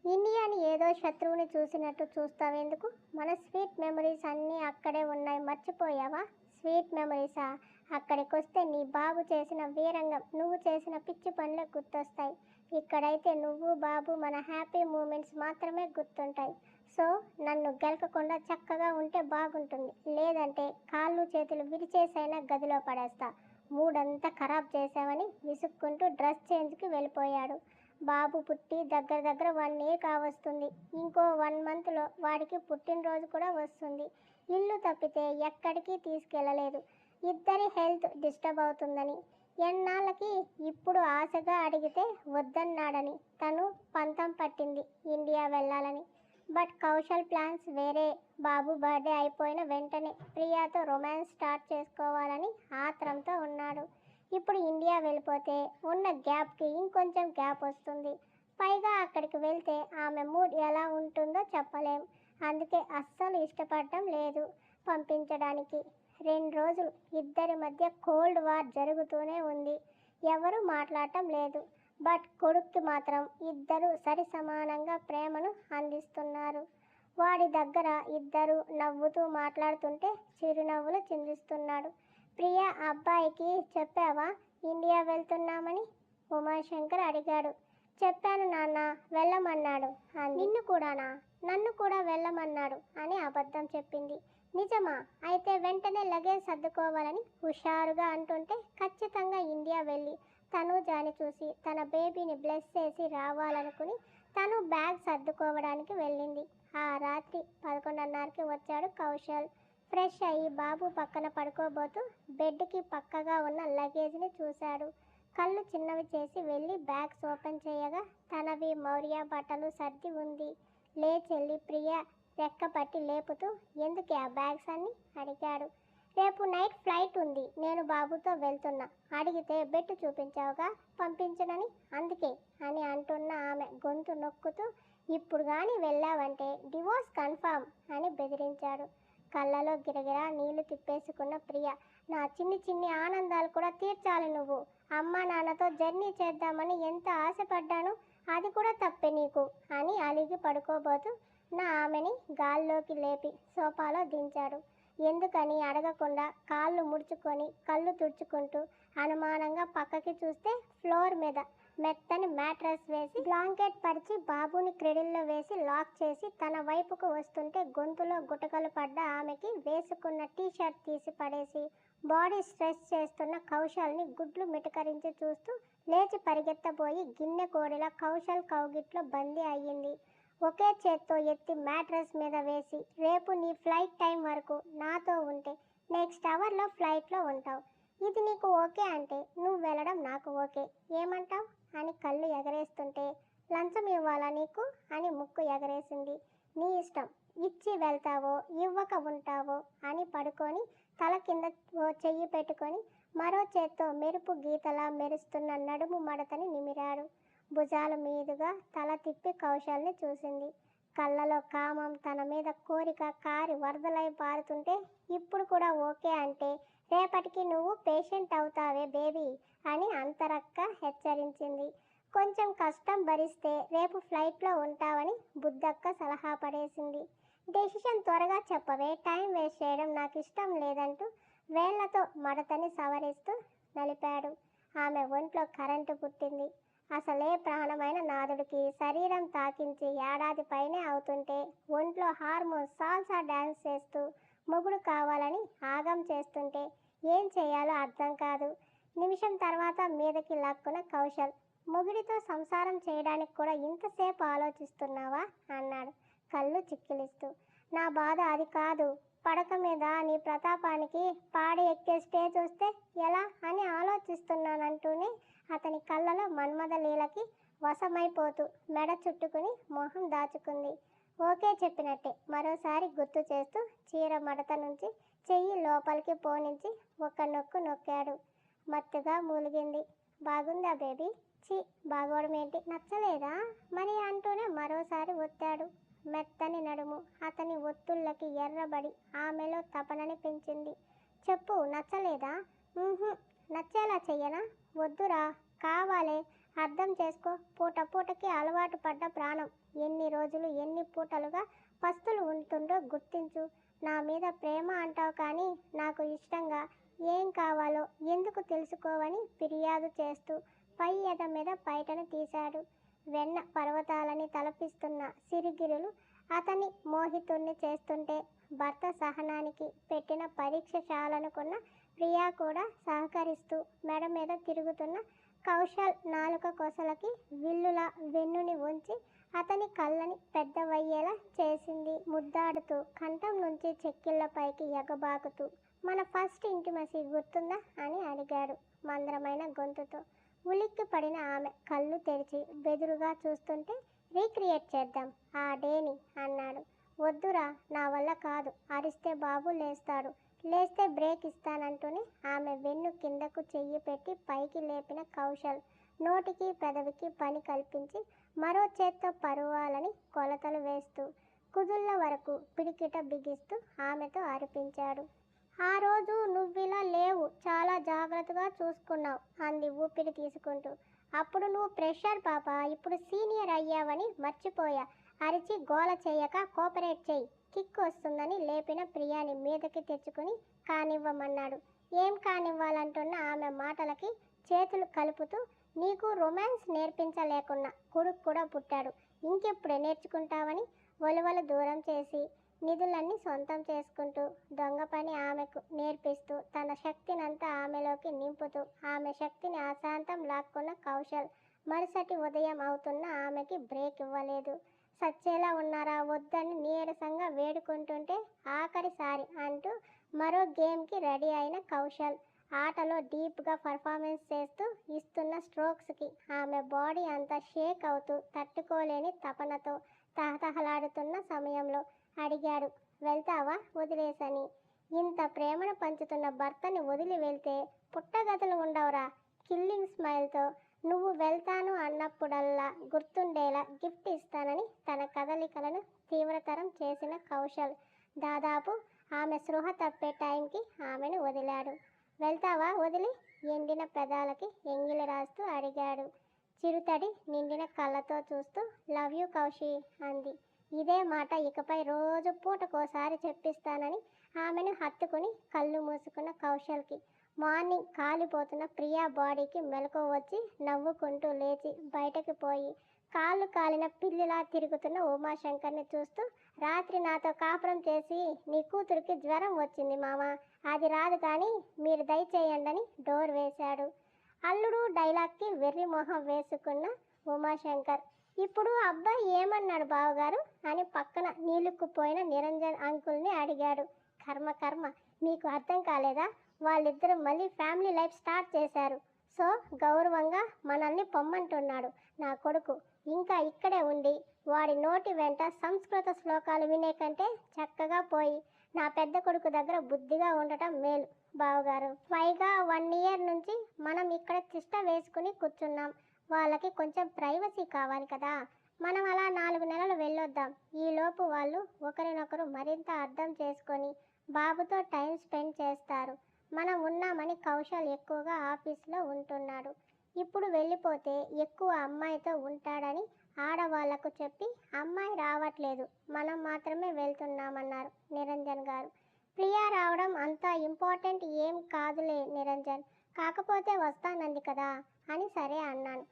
ఇండియాని ఏదో శత్రువుని చూసినట్టు చూస్తావెందుకు? మన స్వీట్ మెమరీస్ అన్నీ అక్కడే ఉన్నాయి, మర్చిపోయావా? స్వీట్ మెమరీసా? అక్కడికొస్తే నీ బాబు చేసిన వీరంగం, నువ్వు చేసిన పిచ్చి పనులే గుర్తొస్తాయి. ఇక్కడైతే నువ్వు బాబు మన హ్యాపీ మూమెంట్స్ మాత్రమే గుర్తుంటాయి. సో నన్ను గెలకకుండా చక్కగా ఉంటే బాగుంటుంది. లేదంటే కాళ్ళు చేతులు విరిచేసైనా గదిలో పడేస్తా. మూడంతా ఖరాబ్ చేశావని విసుక్కుంటూ డ్రెస్ చేంజ్కి వెళ్ళిపోయాడు. బాబు పుట్టి దగ్గర దగ్గర 1 year కావస్తుంది. ఇంకో 1 monthలో వాడికి పుట్టినరోజు కూడా వస్తుంది. ఇల్లు తప్పితే ఎక్కడికి తీసుకెళ్ళలేదు, ఇద్దరి హెల్త్ డిస్టర్బ్ అవుతుందని. ఎన్నాళ్ళకి ఇప్పుడు ఆశగా అడిగితే వద్దన్నాడని తను పంతం పట్టింది ఇండియా వెళ్ళాలని. బట్ కౌశల్ ప్లాన్స్ వేరే. బాబు బర్త్డే అయిపోయిన వెంటనే ప్రియాతో రొమాన్స్ స్టార్ట్ చేసుకోవాలని ఆత్రంతో ఉన్నాడు. ఇప్పుడు ఇండియా వెళ్ళిపోతే ఉన్న గ్యాప్కి ఇంకొంచెం గ్యాప్ వస్తుంది. పైగా అక్కడికి వెళ్తే ఆమె మూడ్ ఎలా ఉంటుందో చెప్పలేం. అందుకే అస్సలు ఇష్టపడటం లేదు పంపించడానికి. 2 రోజులు ఇద్దరి మధ్య కోల్డ్ వార్ జరుగుతూనే ఉంది. ఎవరు మాట్లాడటం లేదు. బట్ కొడుక్కి మాత్రం ఇద్దరు సరి సమానంగా ప్రేమను అందిస్తున్నారు. వాడి దగ్గర ఇద్దరు నవ్వుతూ మాట్లాడుతుంటే చిరునవ్వులు చిందిస్తున్నాడు. ప్రియా అబ్బాయికి చెప్పావా ఇండియా వెళ్తున్నామని? ఉమాశంకర్ అడిగాడు. చెప్పాను నాన్న, వెళ్ళమన్నాడు. నిన్ను కూడానా? నన్ను కూడా వెళ్ళమన్నాడు అని అబద్ధం చెప్పింది. నిజమా? అయితే వెంటనే లగేజ్ సర్దుకోవాలని హుషారుగా అంటుంటే ఖచ్చితంగా ఇండియా వెళ్ళి తనూజాని చూసి తన బేబీని బ్లెస్ చేసి రావాలనుకుని తను బ్యాగ్ సర్దుకోవడానికి వెళ్ళింది. ఆ రాత్రి 11:30కి వచ్చాడు కౌశల్. ఫ్రెష్ అయ్యి బాబు పక్కన పడుకోబోతూ బెడ్కి పక్కగా ఉన్న లగేజ్ని చూశాడు. కళ్ళు చిన్నవి చేసి వెళ్ళి బ్యాగ్స్ ఓపెన్ చేయగా తనవి మౌర్య బట్టలు సర్ది ఉంది. లేచెల్లి ప్రియ రెక్క పట్టి లేపుతూ ఎందుకే ఆ బ్యాగ్స్ అన్ని అడిగాడు. రేపు నైట్ ఫ్లైట్ ఉంది, నేను బాబుతో వెళ్తున్నా. అడిగితే బెడ్ చూపించావుగా పంపించనని, అందుకే అని అంటున్న ఆమె గొంతు నొక్కుతూ ఇప్పుడు కానీ వెళ్ళావంటే డివోర్స్ కన్ఫామ్ అని బెదిరించాడు. కళ్ళలో గిరగిరా నీళ్లు తిప్పేసుకున్న ప్రియ, నా చిన్ని చిన్ని ఆనందాలు కూడా తీర్చాలి నువ్వు. అమ్మా నాన్నతో జర్నీ చేద్దామని ఎంత ఆశపడ్డాను, అది కూడా తప్పే నీకు అని అలిగి పడుకోబోతూ నా ఆమెని గాల్లోకి లేపి సోఫాలో దించాడు. ఎందుకని అడగకుండా కాళ్ళు ముడుచుకొని కళ్ళు తుడుచుకుంటూ అనుమానంగా పక్కకి చూస్తే ఫ్లోర్ మీద మెత్తని మ్యాట్రెస్ వేసి బ్లాంకెట్ పరిచి బాబుని క్రెడిల్లో వేసి లాక్ చేసి తన వైపుకు వస్తుంటే గొంతులో గుటకలు పడ్డ ఆమెకి వేసుకున్న టీషర్ట్ తీసి పడేసి బాడీ స్ట్రెచ్ చేస్తున్న కౌశల్ని గుడ్లు మిటకరించి చూస్తూ లేచి పరిగెత్తబోయి గిన్నె కోడిలా కౌశల్ కౌగిట్లో బందీ అయ్యింది. ఒకే చేత్తో ఎత్తి మ్యాట్రెస్ మీద వేసి రేపు నీ ఫ్లైట్ టైం వరకు నాతో ఉంటే నెక్స్ట్ అవర్లో ఫ్లైట్లో ఉంటావు. ఇది నీకు ఓకే అంటే నువ్వు వెళ్ళడం నాకు ఓకే, ఏమంటావు అని కళ్ళు ఎగరేస్తుంటే లంచం ఇవ్వాలా నీకు అని ముక్కు ఎగరేసింది. నీ ఇష్టం, ఇచ్చి వెళ్తావో ఇవ్వక ఉంటావో అని పడుకొని తల కింద చెయ్యి పెట్టుకొని మరో చేత్తో మెరుపు గీతలా మెరుస్తున్న నడుము మడతని నిమిరాడు. భుజాల మీదుగా తల తిప్పి కౌశల్ని చూసింది. కళ్ళలో కామం, తన మీద కోరిక కారి వరదలై పారుతుంటే ఇప్పుడు కూడా ఓకే అంటే రేపటికి నువ్వు పేషెంట్ అవుతావే బేబీ అని అంతరక్క హెచ్చరించింది. కొంచెం కష్టం భరిస్తే రేపు ఫ్లైట్లో ఉంటావని బుద్ధక్క సలహా పడేసింది. డెసిషన్ త్వరగా చెప్పవే, టైం వేస్ట్ చేయడం నాకు ఇష్టం లేదంటూ వేళ్లతో మడతని సవరిస్తూ నలిపాడు. ఆమె ఒంట్లో కరెంటు పుట్టింది. అసలే ప్రాణమైన నాదుడికి శరీరం తాకించి ఏడాది పైనే అవుతుంటే ఒంట్లో హార్మోన్స్ సాల్సా డ్యాన్స్ చేస్తూ మొగుడు కావాలని ఆగం చేస్తుంటే ఏం చేయాలో అర్థం కాదు. నిమిషం తర్వాత మీదకి లక్కున కౌశల్, మొగుడితో సంసారం చేయడానికి కూడా ఇంతసేపు ఆలోచిస్తున్నావా అన్నాడు కళ్ళు చిక్కిలిస్తూ. నా బాధ అది కాదు, పడక మీద నీ ప్రతాపానికి పాడి ఎక్కే స్టేజ్ వస్తే ఎలా అని ఆలోచిస్తున్నానంటూనే అతని కళ్ళలో మన్మథ లీలకి వశమైపోతూ మెడ చుట్టుకుని మొహం దాచుకుంది. ఓకే చెప్పినట్టే మరోసారి గుర్తు చేస్తూ చీర మడత నుంచి చెయ్యి లోపలికి పోనించి ఒక నొక్కు నొక్కాడు. మత్తుగా మూలిగింది. బాగుందా బేబీ? చి, బాగోవడం ఏంటి, నచ్చలేదా మరి అంటూనే మరోసారి ఒత్తాడు. మెత్తని నడుము అతని ఒత్తుళ్ళకి ఎర్రబడి ఆమెలో తపనని పెంచింది. చెప్పు, నచ్చలేదా? నచ్చేలా చెయ్యనా? వద్దురా, కావాలే అర్థం చేసుకో, పూట పూటకి అలవాటు పడ్డ ప్రాణం ఎన్ని రోజులు ఎన్ని పూటలుగా పస్తులు ఉంటుందో గుర్తించు. నా మీద ప్రేమ అంటావు కానీ నాకు ఇష్టంగా ఏం కావాలో ఎందుకు తెలుసుకోవని ఫిర్యాదు చేస్తూ పై ఎద మీద పైటను తీశాడు. వెన్న పర్వతాలని తలపిస్తున్న సిరిగిరులు అతన్ని మోహితుణ్ణి చేస్తుంటే భర్త సహనానికి పెట్టిన పరీక్ష చాలనుకున్న ప్రియా కూడా సహకరిస్తూ మెడ మీద తిరుగుతున్న కౌశల్ నాలుక కొసలకి విల్లుల వెన్నుని ఉంచి అతని కళ్ళని పెద్దవయ్యేలా చేసింది. ముద్దాడుతూ కంఠం నుంచి చెక్కిళ్లపైకి ఎగబాకుతూ మన ఫస్ట్ ఇంటిమసీ గుర్తుందా అని అడిగాడు మంద్రమైన గొంతుతో. ఉలిక్కి పడిన ఆమె కళ్ళు తెరిచి బెదురుగా చూస్తుంటే రీక్రియేట్ చేద్దాం ఆ డేని అన్నాడు. వద్దురా, నా వల్ల కాదు, అరిస్తే బాబు లేస్తాడు, లేస్తే బ్రేక్ ఇస్తానంటూనే ఆమె వెన్ను కిందకు చెయ్యి పెట్టి పైకి లేపిన కౌశల్ నోటికి పెదవికి పని కల్పించి మరో చేత్తో పరువాలని కొలతలు వేస్తూ కుదుళ్ళ వరకు పిడికిట బిగిస్తూ ఆమెతో అరిపించాడు. ఆ రోజు నువ్విలా లేవు, చాలా జాగ్రత్తగా చూసుకున్నావు అంది ఊపిరి తీసుకుంటూ. అప్పుడు నువ్వు ప్రెషర్ పాప, ఇప్పుడు సీనియర్ అయ్యావని మర్చిపోయా. అరిచి గోల చేయక కోఆపరేట్ చేయి, కిక్ వస్తుందని లేపిన ప్రియాని మీదకి తెచ్చుకుని కానివ్వమన్నాడు. ఏం కానివ్వాలంటున్న ఆమె మాటలకి చేతులు కలుపుతూ నీకు రొమాన్స్ నేర్పించలేకున్నా కొడుకు కూడా పుట్టాడు, ఇంకెప్పుడే నేర్చుకుంటావని ఒలువలు దూరం చేసి నిధులన్నీ సొంతం చేసుకుంటూ దొంగ పని ఆమెకు నేర్పిస్తూ తన శక్తినంతా ఆమెలోకి నింపుతూ ఆమె శక్తిని అశాంతం లాక్కున్న కౌశల్ మరుసటి ఉదయం అవుతున్న ఆమెకి బ్రేక్ ఇవ్వలేదు. సచ్చేలా ఉన్నారా వద్దని నీరసంగా వేడుకుంటుంటే ఆఖరిసారి అంటూ మరో గేమ్కి రెడీ అయిన కౌశల్ ఆటలో డీప్గా పర్ఫార్మెన్స్ చేస్తూ ఇస్తున్న స్ట్రోక్స్కి ఆమె బాడీ అంతా షేక్ అవుతూ తట్టుకోలేని తపనతో తహతహలాడుతున్న సమయంలో అడిగాడు, వెళ్తావా వదిలేసని? ఇంత ప్రేమను పంచుతున్న భర్తని వదిలి వెళ్తే పుట్టగతులు ఉండవురా. కిల్లింగ్ స్మైల్తో నువ్వు వెళ్తాను అన్నప్పుడల్లా గుర్తుండేలా గిఫ్ట్ ఇస్తానని తన కదలికలను తీవ్రతరం చేసిన కౌశల్ దాదాపు ఆమె స్పృహ తప్పే టైంకి ఆమెను వదిలాడు. వెళ్తావా వదిలి? ఎండిన పెదాలకి ఎంగిలి రాస్తూ అడిగాడు. చిరుతడి నిండిన కళ్ళతో చూస్తూ లవ్ యూ కౌశి అంది. ఇదే మాట ఇకపై రోజు పూటకోసారి చెప్పిస్తానని ఆమెను హత్తుకుని కళ్ళు మూసుకున్న కౌశల్కి మార్నింగ్ కాలిపోతున్న ప్రియా బాడీకి మెలకువ వచ్చి నవ్వుకుంటూ లేచి బయటకు పోయి కాళ్ళు కాలిన పిల్లిలా తిరుగుతున్న ఉమాశంకర్ని చూస్తూ రాత్రి నాతో కాపురం చేసి నీ కూతురికి జ్వరం వచ్చింది మామ, అది రాదు కానీ మీరు దయచేయండి డోర్ వేశాడు. అల్లుడు డైలాగ్కి వెర్రి మొహం వేసుకున్న ఉమాశంకర్ ఇప్పుడు అబ్బాయి ఏమన్నాడు బావగారు అని పక్కన నీళ్ళుక్కుపోయిన నిరంజన్ అంకుల్ని అడిగాడు. కర్మ కర్మ, మీకు అర్థం కాలేదా? వాళ్ళిద్దరూ మళ్ళీ ఫ్యామిలీ లైఫ్ స్టార్ట్ చేశారు. సో గౌరవంగా మనల్ని పొమ్మంటున్నాడు నా కొడుకు. ఇంకా ఇక్కడే ఉండి వాడి నోటి వెంట సంస్కృత శ్లోకాలు వినే కంటే చక్కగా పోయి నా పెద్ద కొడుకు దగ్గర బుద్ధిగా ఉండటం మేలు బావగారు. పైగా 1 ఇయర్ నుంచి మనం ఇక్కడ తిష్ట వేసుకుని కూర్చున్నాం. వాళ్ళకి కొంచెం ప్రైవసీ కావాలి కదా. మనం అలా 4 నెలలు వెళ్ళొద్దాం. ఈలోపు వాళ్ళు ఒకరినొకరు మరింత అర్థం చేసుకొని బాబుతో టైం స్పెండ్ చేస్తారు. మనం ఉన్నామని కౌశల్ ఎక్కువగా ఆఫీస్లో ఉంటున్నాడు. ఇప్పుడు వెళ్ళిపోతే ఎక్కువ అమ్మాయితో ఉంటాడని ఆడవాళ్లకు చెప్పి అమ్మాయి రావట్లేదు, మనం మాత్రమే వెళ్తున్నామన్నారు నిరంజన్ గారు. ప్రియా రావడం అంత ఇంపార్టెంట్ ఏం కాదులే నిరంజన్, కాకపోతే వస్తానంది కదా అని సరే అన్నాను.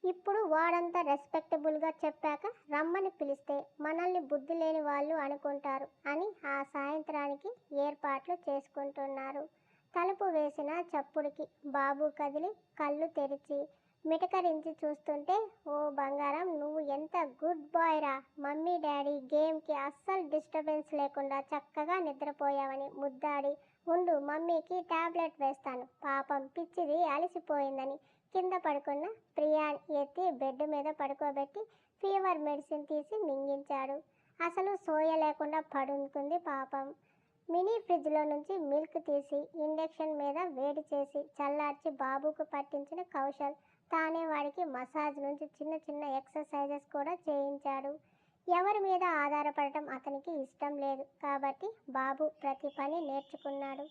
ఇప్పుడు వాడంతా రెస్పెక్టబుల్గా చెప్పాక రమ్మని పిలిస్తే మనల్ని బుద్ధి లేని వాళ్ళు అనుకుంటారు అని ఆ సాయంత్రానికి ఏర్పాట్లు చేసుకుంటున్నారు. తలుపు వేసిన చప్పుడుకి బాబు కదిలి కళ్ళు తెరిచి మిటకరించి చూస్తుంటే ఓ బంగారం నువ్వు ఎంత గుడ్ బాయ్ రా, మమ్మీ డాడీ గేమ్కి అస్సలు డిస్టర్బెన్స్ లేకుండా చక్కగా నిద్రపోయావని ముద్దాడి ఉండు మమ్మీకి టాబ్లెట్ వేస్తాను పాపం పిచ్చిది అలసిపోయిందని కింద పడుకున్న ప్రియాని ఎత్తి బెడ్ మీద పడుకోబెట్టి ఫీవర్ మెడిసిన్ తీసి మింగించాడు. అసలు సోయ లేకుండా పడుకుంది పాపం. మినీ ఫ్రిడ్జ్లో నుంచి మిల్క్ తీసి ఇండక్షన్ మీద వేడి చేసి చల్లార్చి బాబుకు పట్టించిన కౌశల్ తానే వాడికి మసాజ్ నుంచి చిన్న చిన్న ఎక్సర్సైజెస్ కూడా చేయించాడు. ఎవరి మీద ఆధారపడటం అతనికి ఇష్టం లేదు కాబట్టి బాబు ప్రతి పని నేర్చుకున్నాడు.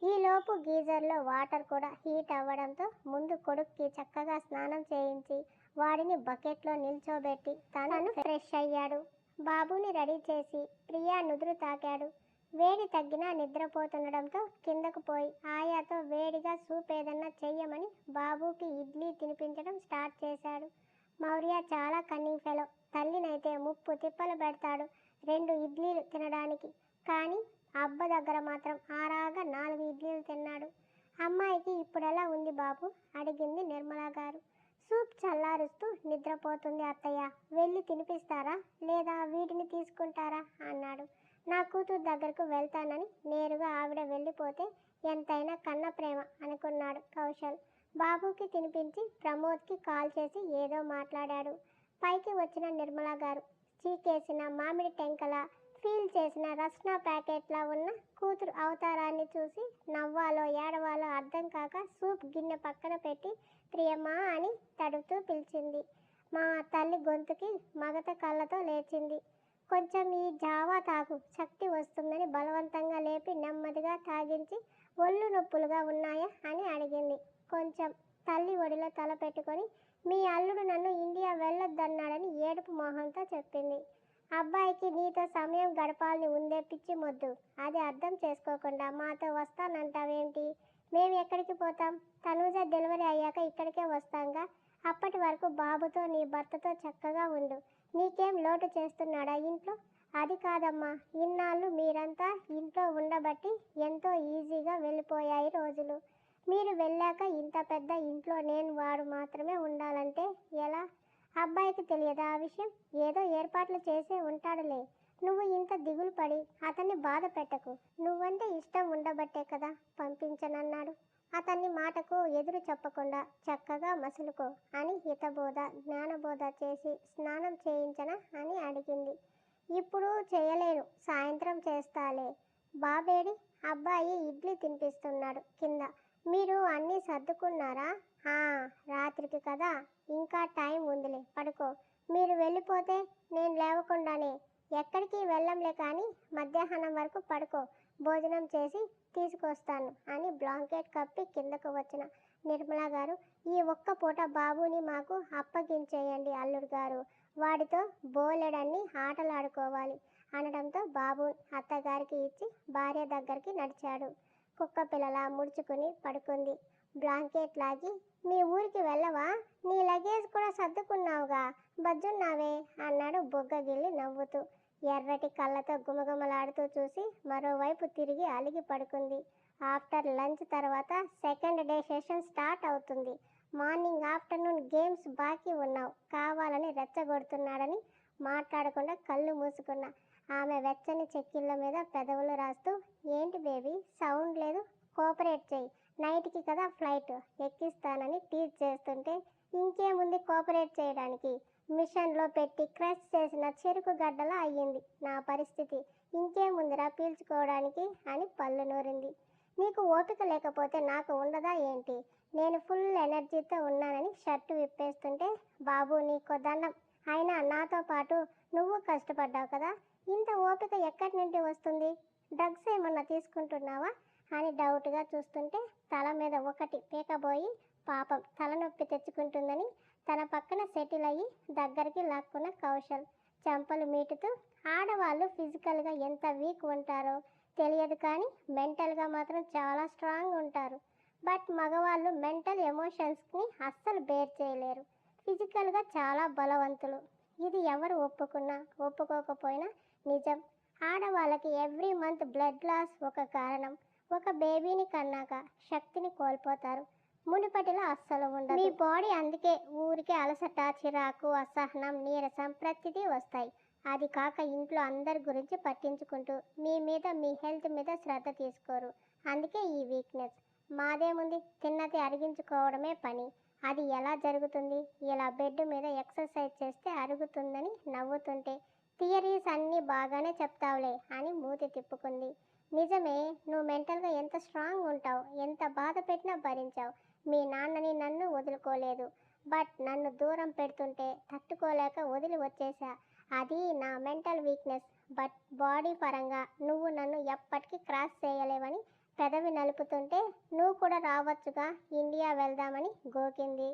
ఈలోపు గీజర్లో వాటర్ కూడా హీట్ అవ్వడంతో ముందు కొడుక్కి చక్కగా స్నానం చేయించి వాడిని బకెట్లో నిల్చోబెట్టి తను ఫ్రెష్ అయ్యాడు. బాబుని రెడీ చేసి ప్రియా నుదురు తాకాడు. వేడి తగ్గినా నిద్రపోతుండడంతో కిందకు పోయి ఆయాతో వేడిగా సూప్ ఏదన్నా చెయ్యమని బాబుకి ఇడ్లీ తినిపించడం స్టార్ట్ చేశాడు. మౌర్య చాలా కన్నింగ్ ఫెలో. తల్లినైతే ముప్పు తిప్పలు పెడతాడు 2 ఇడ్లీలు తినడానికి. కానీ అబ్బ దగ్గర మాత్రం ఆరాగా 4 ఇడ్లీలు తిన్నాడు. అమ్మాయికి ఇప్పుడెలా ఉంది బాబు అడిగింది నిర్మలా గారు. సూప్ చల్లారుస్తూ నిద్రపోతుంది అత్తయ్య, వెళ్ళి తినిపిస్తారా లేదా వీటిని తీసుకుంటారా అన్నాడు. నా కూతురు దగ్గరకు వెళ్తానని నేరుగా ఆవిడ వెళ్ళిపోతే ఎంతైనా కన్న ప్రేమ అనుకున్నాడు కౌశల్. బాబుకి తినిపించి ప్రమోద్కి కాల్ చేసి ఏదో మాట్లాడాడు. పైకి వచ్చిన నిర్మలా గారు చీకేసిన మామిడి టెంకలా ఫీల్ చేసిన రస్నా ప్యాకెట్లా ఉన్న కూతురు అవతారాన్ని చూసి నవ్వాలో ఏడవాలో అర్థం కాక సూప్ గిన్నె పక్కన పెట్టి ప్రియమ్మా అని తడుతూ పిలిచింది. మా తల్లి గొంతుకి మగత కళ్ళతో లేచింది. కొంచెం ఈ జావా తాగు, శక్తి వస్తుందని బలవంతంగా లేపి నెమ్మదిగా తాగించి ఒళ్ళు నొప్పులుగా ఉన్నాయా అని అడిగింది. కొంచెం. తల్లి ఒడిలో తల పెట్టుకొని మీ అల్లుడు నన్ను ఇండియా వెళ్ళొద్దన్నాడని ఏడుపు మొహంతో చెప్పింది. అబ్బాయికి నీతో సమయం గడపాలని ఉందే పిచ్చి మొద్దు, అది అర్థం చేసుకోకుండా మాతో వస్తానంటావేంటి? మేము ఎక్కడికి పోతాం? తనూజ డెలివరీ అయ్యాక ఇక్కడికే వస్తాంగా. అప్పటి వరకు బాబుతో నీ భర్తతో చక్కగా ఉండు. నీకేం లోటు చేస్తున్నాడా ఇంట్లో? అది కాదమ్మా, ఇన్నాళ్ళు మీరంతా ఇంట్లో ఉండబట్టి ఎంతో ఈజీగా వెళ్ళిపోయాయి రోజులు. మీరు వెళ్ళాక ఇంత పెద్ద ఇంట్లో నేను వాడు మాత్రమే ఉండాలంటే ఎలా? అబ్బాయికి తెలియదా ఆ విషయం? ఏదో ఏర్పాట్లు చేసే ఉంటాడులే. నువ్వు ఇంత దిగులు పడి అతన్ని బాధ పెట్టకు. నువ్వంటే ఇష్టం ఉండబట్టే కదా పంపించనన్నాడు. అతన్ని మాటకు ఎదురు చెప్పకుండా చక్కగా మసులుకో అని హితబోధ జ్ఞానబోధ చేసి స్నానం చేయించనా అని అడిగింది. ఇప్పుడు చేయలేను, సాయంత్రం చేస్తాలే. బాబేడి? అబ్బాయి ఇడ్లీ తినిపిస్తున్నాడు కింద. మీరు అన్నీ సర్దుకున్నారా? రాత్రికి కదా, ఇంకా టైం ఉందిలే, పడుకో. మీరు వెళ్ళిపోతే నేను లేవకుండానే ఎక్కడికి వెళ్ళంలే, కానీ మధ్యాహ్నం వరకు పడుకో. భోజనం చేసి తీసుకొస్తాను అని బ్లాంకెట్ కప్పి కిందకు వచ్చిన నిర్మలా గారు, ఈ ఒక్క పూట బాబుని మాకు అప్పగించేయండి అల్లుడు గారు, వాడితో బోలెడన్ని ఆటలాడుకోవాలి అనడంతో బాబు అత్తగారికి ఇచ్చి భార్య దగ్గరికి నడిచాడు. కుక్క పిల్లలా ముడుచుకుని పడుకుంది. బ్లాంకెట్ లాగి, మీ ఊరికి వెళ్ళవా? నీ లగేజ్ కూడా సర్దుకున్నావుగా, బజ్జున్నావే అన్నాడు బొగ్గగిల్లి నవ్వుతూ. ఎర్రటి కళ్ళతో గుమగుమలాడుతూ చూసి మరోవైపు తిరిగి అలిగి పడుకుంది. ఆఫ్టర్ లంచ్ తర్వాత సెకండ్ డే సెషన్ స్టార్ట్ అవుతుంది. మార్నింగ్ ఆఫ్టర్నూన్ గేమ్స్ బాకీ ఉన్నావు, కావాలని రెచ్చగొడుతున్నాడని మాట్లాడకుండా కళ్ళు మూసుకున్నా. ఆమె వెచ్చని చెక్కిళ్ళ మీద పెదవులు రాస్తూ, ఏంటి బేబీ సౌండ్ లేదు, కోఆపరేట్ చేయి, నైట్కి కదా ఫ్లైట్, ఎక్కిస్తానని టీజ్ చేస్తుంటే ఇంకేముంది కోఆపరేట్ చేయడానికి? మిషన్లో పెట్టి క్రష్ చేసిన చెరుకు గడ్డలా అయ్యింది నా పరిస్థితి, ఇంకేముందిరా పీల్చుకోవడానికి అని పళ్ళు నూరింది. నీకు ఓపిక లేకపోతే నాకు ఉండదా ఏంటి? నేను ఫుల్ ఎనర్జీతో ఉన్నానని షర్టు విప్పేస్తుంటే, బాబు నీకో దండం, అయినా నాతో పాటు నువ్వు కష్టపడ్డావు కదా, ఇంత ఓపిక ఎక్కడి నుండి వస్తుంది? డ్రగ్స్ ఏమన్నా తీసుకుంటున్నావా అని డౌట్గా చూస్తుంటే తల మీద ఒకటి పీకబోయి పాపం తలనొప్పి తెచ్చుకుంటుందని తన పక్కన సెటిల్ అయ్యి దగ్గరికి లాక్కున్న కౌశల్ చెంపలు మీటుతూ, ఆడవాళ్ళు ఫిజికల్గా ఎంత వీక్ ఉంటారో తెలియదు కానీ మెంటల్గా మాత్రం చాలా స్ట్రాంగ్ ఉంటారు. బట్ మగవాళ్ళు మెంటల్ ఎమోషన్స్ని అస్సలు బేర్ చేయలేరు, ఫిజికల్గా చాలా బలవంతులు. ఇది ఎవరు ఒప్పుకున్నా ఒప్పుకోకపోయినా నిజం. ఆడవాళ్ళకి ఎవ్రీ మంత్ బ్లడ్ లాస్ ఒక కారణం. ఒక బేబీని కన్నాక శక్తిని కోల్పోతారు, మునుపటిలో అస్సలు ఉండదు. మీ బాడీ అందుకే ఊరికే అలసట, చిరాకు, అసహనం, నీరసం ప్రతిదీ వస్తాయి. అది కాక ఇంట్లో అందరి గురించి పట్టించుకుంటూ మీ మీద మీ హెల్త్ మీద శ్రద్ధ తీసుకోరు, అందుకే ఈ వీక్నెస్. మాదేముంది, తిన్నది అరిగించుకోవడమే పని. అది ఎలా జరుగుతుంది? ఇలా బెడ్ మీద ఎక్సర్సైజ్ చేస్తే అరుగుతుందని నవ్వుతుంటే, థియరీస్ అన్నీ బాగానే చెప్తావులే అని మూతి తిప్పుకుంది. నిజమే, నువ్వు మెంటల్గా ఎంత స్ట్రాంగ్ ఉంటావు, ఎంత బాధ పెట్టినా భరించావు. మీ నాన్నని నన్ను వదులుకోలేదు, బట్ నన్ను దూరం పెడుతుంటే తట్టుకోలేక వదిలి వచ్చేసా. అది నా మెంటల్ వీక్నెస్. బట్ బాడీ పరంగా నువ్వు నన్ను ఎప్పటికీ క్రాస్ చేయలేవని పెదవి నలుపుతుంటే నువ్వు కూడా రావచ్చుగా ఇండియా వెళ్దామని గోకింది.